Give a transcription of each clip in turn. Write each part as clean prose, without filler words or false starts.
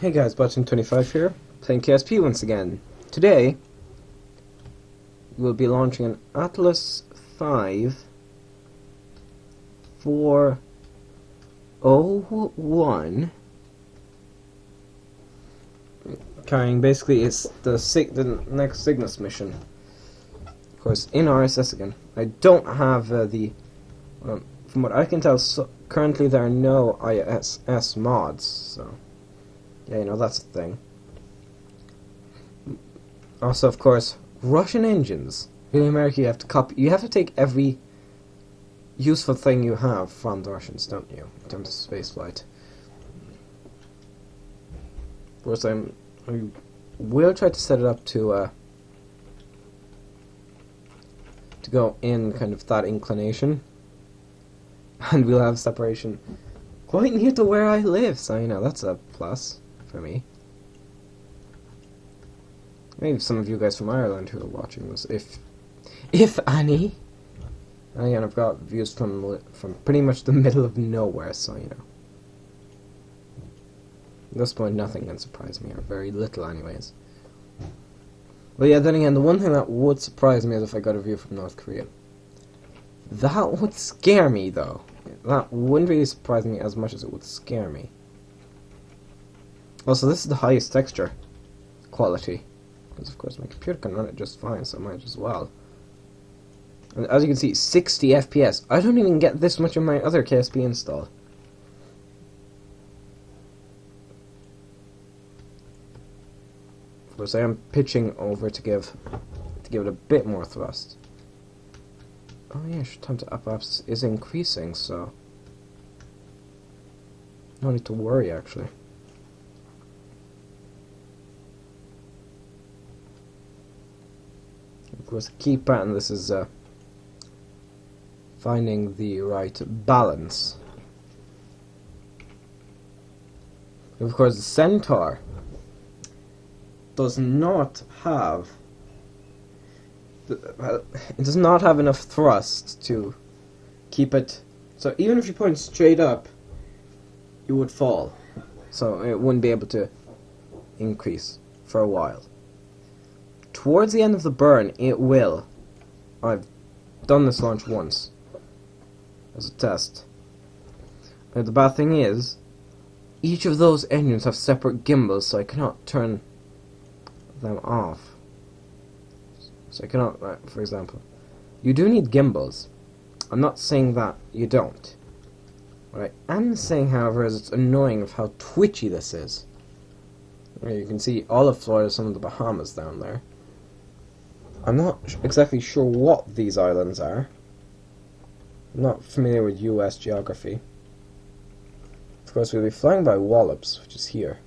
Hey guys, Button25 here, playing KSP once again. Today, we'll be launching an Atlas 5 401, carrying basically it's the next Cygnus mission. Of course, in RSS again. I don't have from what I can tell, currently there are no ISS mods, so yeah, you know, that's a thing. Also, of course, Russian engines. In America, you have to take every useful thing you have from the Russians, don't you, in terms of spaceflight. Of course, I will try to set it up to go in kind of that inclination, and we'll have separation quite near to where I live, so you know, that's a plus for me. Maybe some of you guys from Ireland who are watching this, if any. And I've got views from pretty much the middle of nowhere, so you know. At this point, nothing can surprise me, or very little, anyways. But yeah, then again, the one thing that would surprise me is if I got a view from North Korea. That would scare me, though. That wouldn't really surprise me as much as it would scare me. Also, this is the highest texture quality, because of course my computer can run it just fine, so I might as well. And as you can see, 60 FPS. I don't even get this much in my other KSP install. Of course, I am pitching over to give it a bit more thrust. Oh yeah, time to up apps is increasing, so no need to worry actually. Of course, the key part in this is finding the right balance. Of course, the Centaur does not have it does not have enough thrust to keep it. So even if you point straight up, you would fall. So it wouldn't be able to increase for a while. Towards the end of the burn, it will. I've done this launch once as a test. And the bad thing is, each of those engines have separate gimbals, so I cannot turn them off. So I cannot, for example, you do need gimbals. I'm not saying that you don't. What I am saying, however, is it's annoying of how twitchy this is. You can see all of Florida, some of the Bahamas down there. I'm not exactly sure what these islands are. I'm not familiar with US geography. Of course, we'll be flying by Wallops, which is here.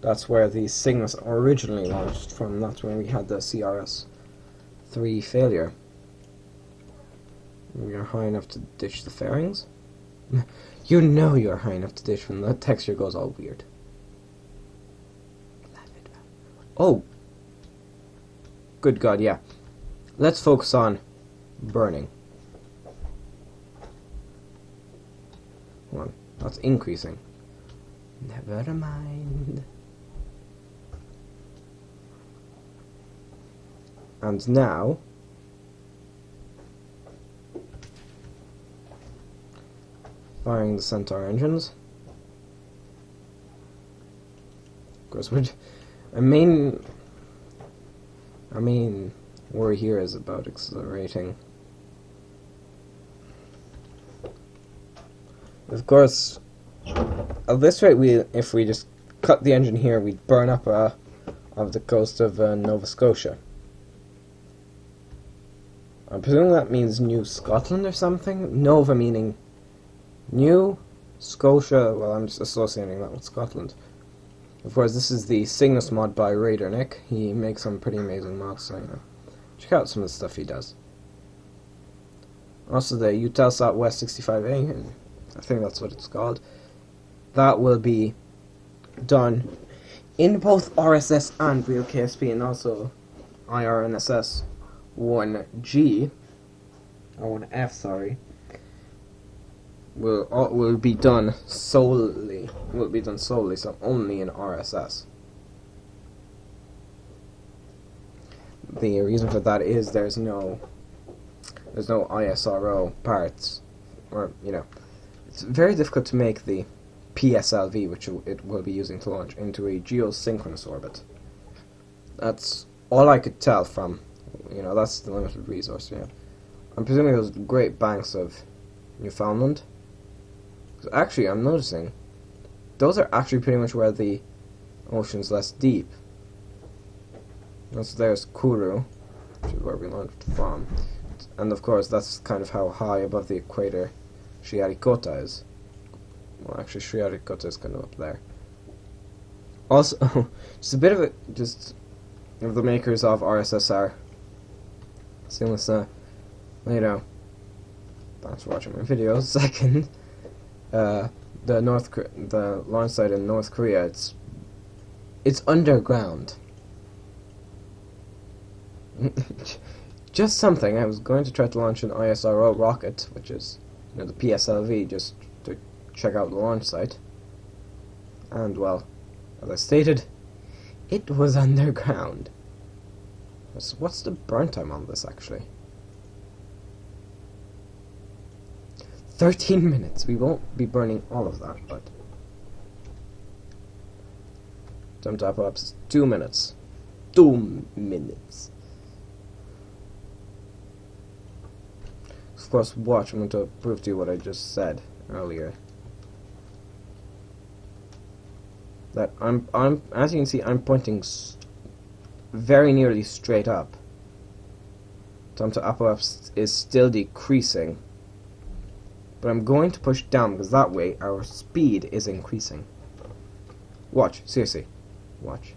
That's where the Cygnus originally launched from. That's when we had the CRS-3 failure. We are high enough to ditch the fairings. You know you're high enough to ditch when the texture goes all weird. Oh! Good God, yeah. Let's focus on burning. Hold on, that's increasing. Never mind. And now, firing the Centaur engines. Of course, our main worry here is about accelerating. Of course, at this rate, if we just cut the engine here, we'd burn up off the coast of Nova Scotia. I'm presuming that means New Scotland or something? Nova meaning New, Scotia, well, I'm just associating that with Scotland. Of course, this is the Cygnus mod by Raider Nick. He makes some pretty amazing mods, so you know, check out some of the stuff he does. Also, the Eutelsat West 65A, I think that's what it's called, that will be done in both RSS and real KSP, and also IRNSS 1G, or 1F, sorry, will be done solely will be done solely, so only in RSS. The reason for that is there's no ISRO parts, or it's very difficult to make the PSLV, which it will be using to launch, into a geosynchronous orbit. That's all I could tell from, that's the limited resource we have. I'm presuming those Great Banks of Newfoundland. Actually, I'm noticing those are actually pretty much where the ocean's less deep. So there's Kourou, which is where we launched from. And of course, that's kind of how high above the equator Sriharikota is. Well, actually, Sriharikota is kind of up there. Also, just a bit of the makers of RSSR. Seamless, thanks for watching my video. Second, the launch site in North Korea, it's underground. Just something. I was going to try to launch an ISRO rocket, which is the PSLV, just to check out the launch site. And well, as I stated, it was underground. So what's the burn time on this actually? 13 minutes. We won't be burning all of that, but time to up 2 minutes. 2 minutes. Of course, watch. I'm going to prove to you what I just said earlier. That as you can see, I'm pointing very nearly straight up. Time to up is still decreasing, but I'm going to push down because that way our speed is increasing. Watch, seriously, watch.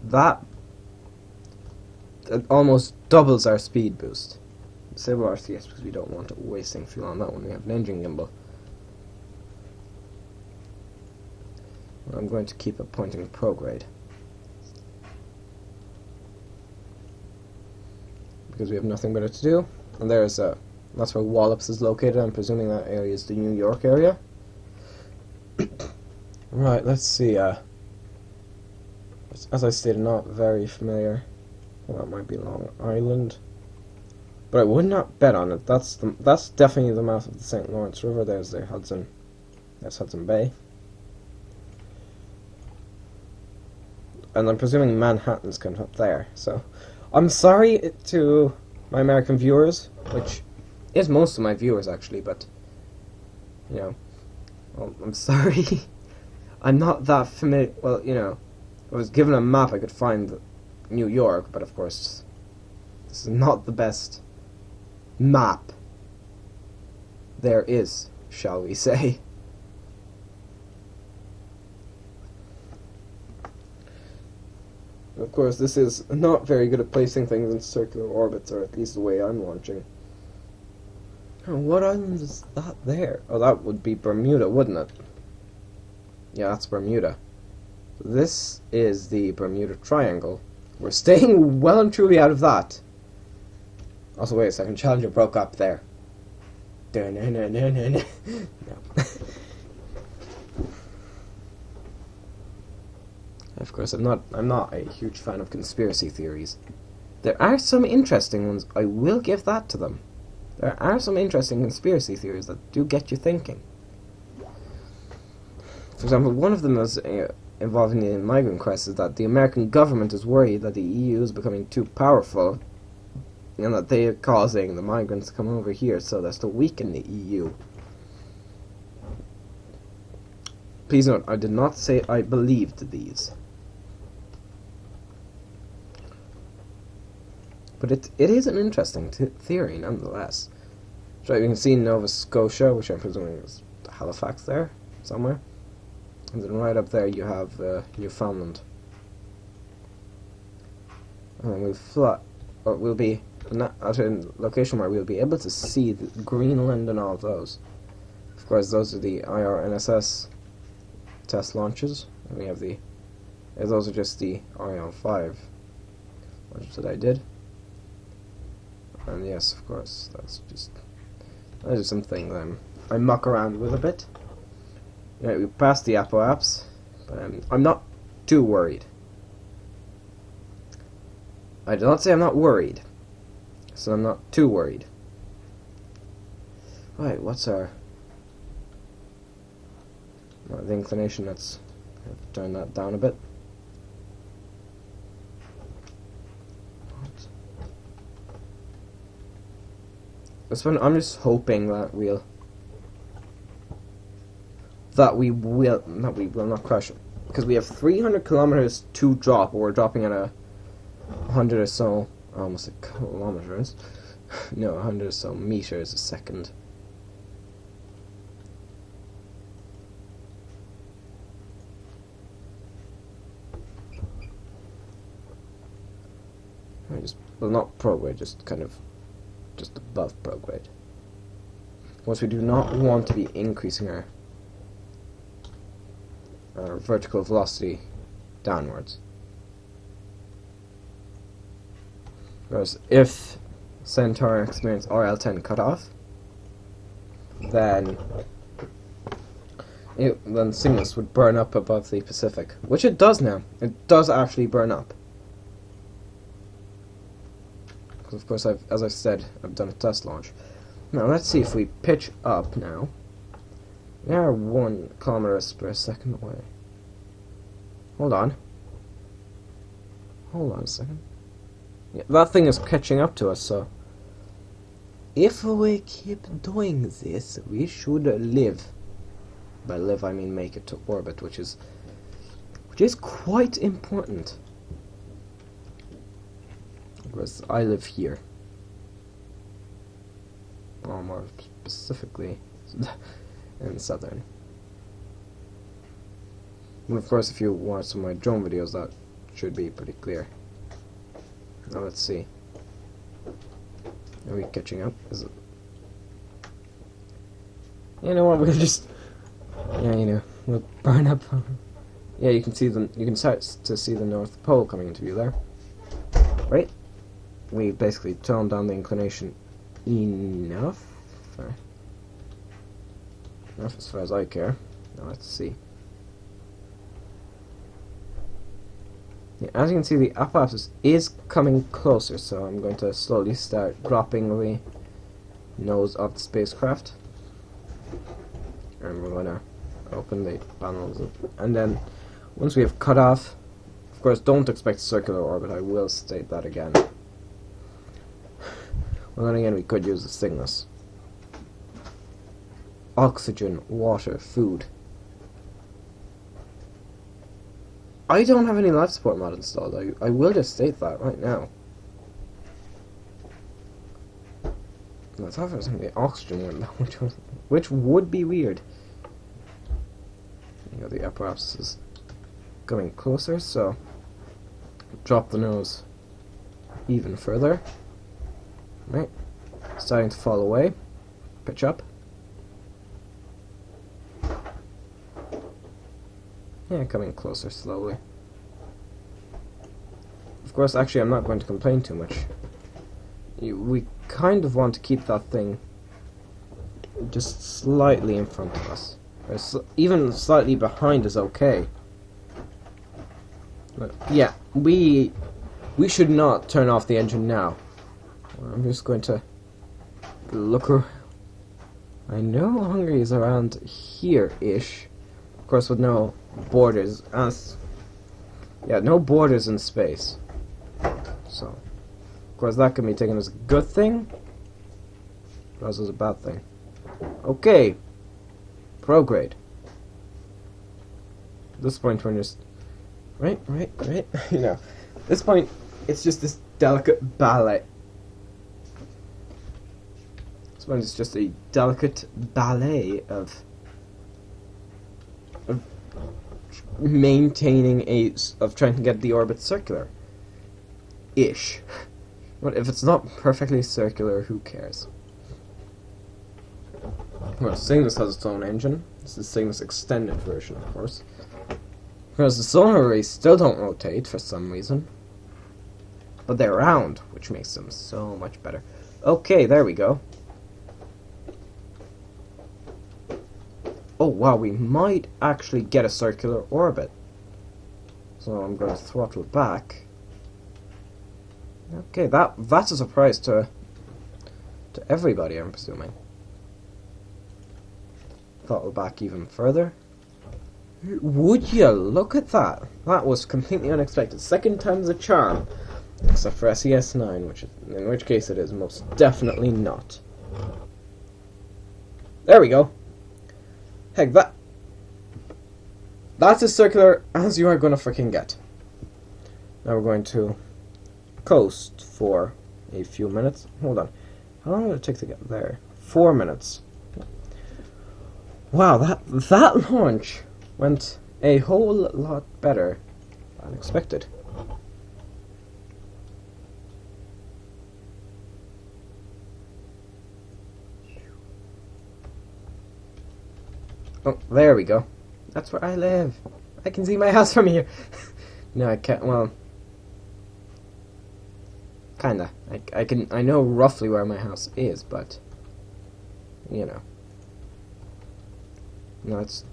That almost doubles our speed boost. Disable RCS because we don't want it wasting fuel on that one. We have an engine gimbal. I'm going to keep it pointing prograde because we have nothing better to do. And there's that's where Wallops is located. I'm presuming that area is the New York area. Right, let's see. As I stated, not very familiar. Well, that might be Long Island, but I would not bet on it. That's definitely the mouth of the St. Lawrence River. There's the Hudson. That's Hudson Bay. And I'm presuming Manhattan's kind of up there. So, I'm sorry to my American viewers, which is most of my viewers actually, but well, I'm sorry. I'm not that familiar. Well, I was given a map, I could find New York, but of course, this is not the best map there is, shall we say. Of course, this is not very good at placing things in circular orbits, or at least the way I'm launching. Oh, what island is that there? Oh, that would be Bermuda, wouldn't it? Yeah, that's Bermuda. This is the Bermuda Triangle. We're staying well and truly out of that. Also, wait a second. Challenger broke up there. No. Of course, I'm not a huge fan of conspiracy theories. There are some interesting ones. I will give that to them. There are some interesting conspiracy theories that do get you thinking. For example, one of them is involving the migrant crisis, is that the American government is worried that the EU is becoming too powerful and that they are causing the migrants to come over here so as to weaken the EU. Please note, I did not say I believed these. But it is an interesting theory nonetheless. So you can see Nova Scotia, which I'm presuming is Halifax there, somewhere. And then right up there you have Newfoundland. And then we'll be at a location where we'll be able to see Greenland and all of those. Of course, those are the IRNSS test launches. And we have those are just the Ariane 5 launches that I did. And yes, of course, that's just something that I muck around with a bit. We passed the apoapse, but I'm not too worried. I did not say I'm not worried, so I'm not too worried. Right, what's our... the inclination, let's turn that down a bit. This one, I'm just hoping that we will not crash it, because we have 300 kilometers to drop, or we're dropping at 100 or so, almost like kilometers. No, 100 or so meters a second. Well, not prograde, just kind of just above prograde. Once we do not want to be increasing our vertical velocity downwards. Whereas if Centaur experienced RL10 cutoff, then Cygnus would burn up above the Pacific, which it does now. It does actually burn up. Of course, as I said, I've done a test launch. Now, let's see if we pitch up now. We are 1 kilometers per second away. Hold on. Hold on a second. Yeah, that thing is catching up to us, so... if we keep doing this, we should live. By live, I mean make it to orbit, which is quite important. Because I live here. Or more specifically, in southern. And of course, if you watch some of my drone videos, that should be pretty clear. Now let's see. Are we catching up? Is it? You know what? We'll just, we'll burn up. Yeah, you can start to see the North Pole coming into view there, right? We basically toned down the inclination enough as far as I care. Now let's see. Yeah, as you can see, the apoapsis is coming closer, so I'm going to slowly start dropping the nose of the spacecraft. And we're going to open the panels up. And then, once we have cut off, of course, don't expect circular orbit, I will state that again. Well, then again, we could use the Cygnus. Oxygen, water, food. I don't have any life support mod installed. I will just state that right now. I thought there was going to be oxygen one, which would be weird. The apparatus is coming closer, so drop the nose even further. Right, starting to fall away. Pitch up. Yeah, coming closer slowly. Of course, actually, I'm not going to complain too much. We kind of want to keep that thing just slightly in front of us. Or even slightly behind is okay. But yeah, we should not turn off the engine now. I'm just going to look around. I know Hungary is around here-ish. Of course, with no borders. Yeah, no borders in space. So, of course, that can be taken as a good thing, but also as a bad thing. Okay. Prograde. At this point, we're just... Right. At this point, it's just this delicate ballet. This one is just a delicate ballet of maintaining of trying to get the orbit circular. Ish. But if it's not perfectly circular, who cares? Well, Cygnus has its own engine. This is Cygnus extended version, of course. Because the solar arrays still don't rotate for some reason. But they're round, which makes them so much better. Okay, there we go. Oh wow, we might actually get a circular orbit. So I'm going to throttle back. Okay, that's a surprise to everybody, I'm presuming. Throttle back even further. Would you look at that? That was completely unexpected. Second time's a charm. Except for SES9, in which case it is most definitely not. There we go. Heck, that's as circular as you are going to freaking get. Now we're going to coast for a few minutes. Hold on. How long will it take to get there? 4 minutes. Wow, that launch went a whole lot better than expected. Oh, there we go. That's where I live. I can see my house from here. No, I can't. Well, kinda. I know roughly where my house is, but you know. No, it's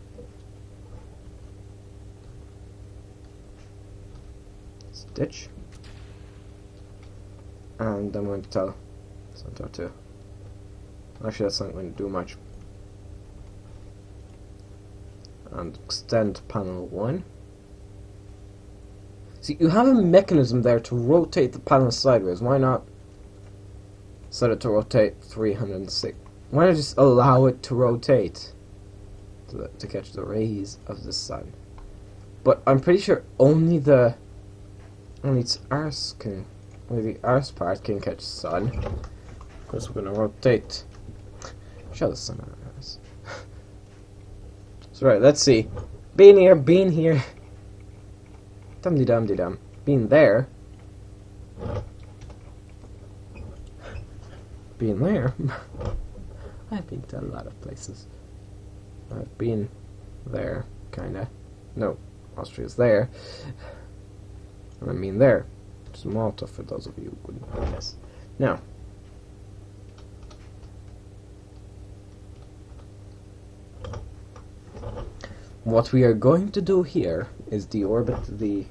ditch. And I'm going to tell Centaur to. Actually, that's not going to do much. And extend panel 1. See, you have a mechanism there to rotate the panel sideways. Why not set it to rotate 306? Why not just allow it to rotate to catch the rays of the sun? But I'm pretty sure only the arse part can catch the sun. Of course, we're gonna rotate. Show the sun on Earth. So right, let's see. Being here. Dum-de-dum-de-dum. Being there. Being there. I've been to a lot of places. I've been there, kinda. No, Austria's there. I mean there. It's Malta, for those of you who wouldn't guess. Now. What we are going to do here is deorbit the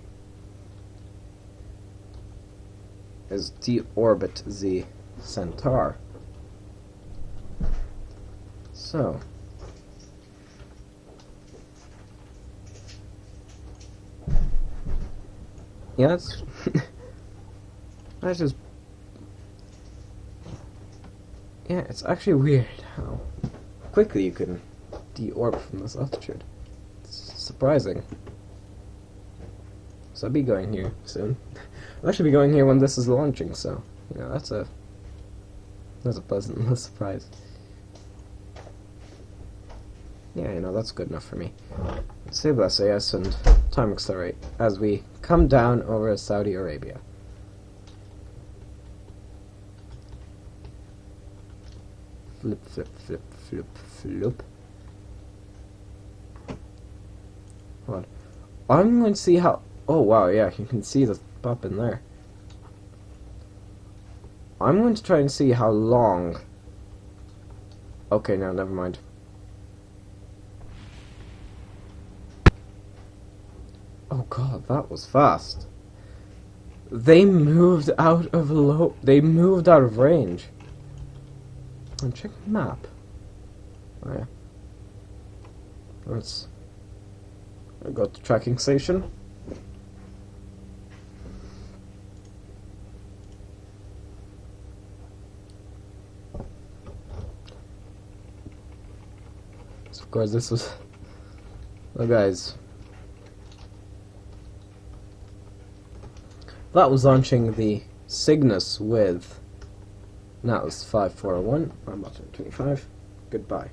Centaur. So yeah, that's just yeah, it's actually weird how quickly you can deorbit from this altitude. Surprising. So I'll be going here soon. I'll actually be going here when this is launching, so you know that's a pleasant surprise. Yeah, you know, that's good enough for me. Disable SAS and time accelerate as we come down over Saudi Arabia. Flip, flip, flip, flip, flip. Hold on. I'm going to see how... Oh, wow, yeah, you can see the pop in there. I'm going to try and see how long... Okay, no, never mind. Oh god, that was fast. They moved out of range. And check the map. Oh yeah. Let's go to tracking station. So of course this was... Well guys, that was launching the Cygnus with... That was 5401. I'm about 25. Goodbye.